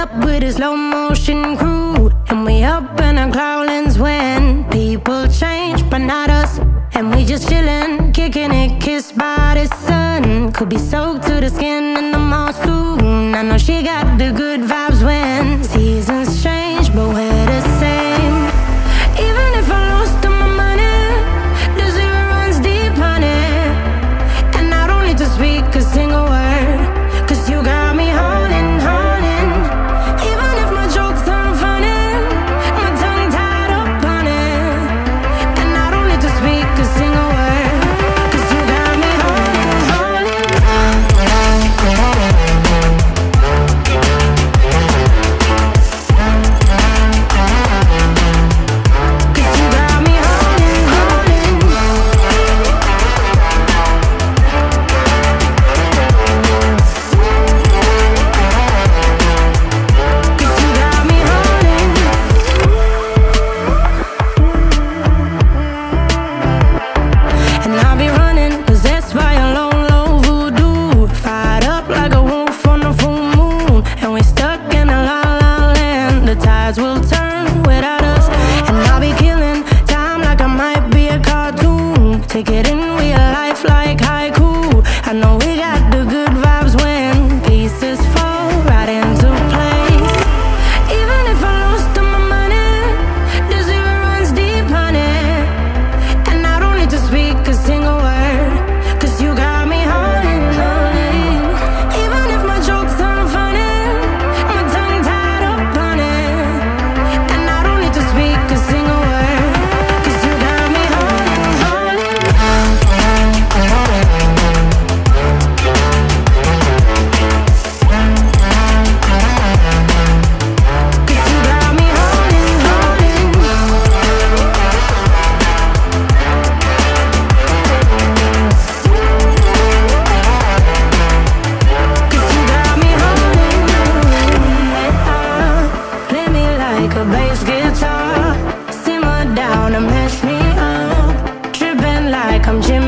up with a slow motion crew, and we up in our cloudlands when people change, but not us. And we just chillin', kicking it, kissed by the sun. Could be soaked to the skin in the mall soon. I know she got the good vibes when seasons change, but we're the same. Even if I lost all my money, the zero runs deep, honey. And I don't need to speak a single word, 'cause you got me haunting, haunting. Even if my jokes aren't funny, my tongue tied up on it. And I don't need to speak a single word, 'cause you got me haunting, haunting. 'Cause you got me haunting, haunting. 'Cause you got me haunting. And I'll be running, possessed by a low, low voodoo. Fired up like a wolf on the full moon. And we stuck in a la la land. The tides will turn without us. And I'll be killing time like I might be a cartoon. Take it in real life like haiku. I know we got the good vibes when pieces fall right into place. Even if I lost all my money, the zero runs deep, honey. And I don't need to speak a single word, 'cause you got me haunting, haunting. Even if my jokes aren't funny, my tongue tied up on it. And I don't need to speak a single word, 'cause you got me haunting, haunting. 'Cause you got me haunting, haunting. 'Cause you got me haunting. Play me like a bass guitar, simmer down and mess me up. Tripping like I'm Jim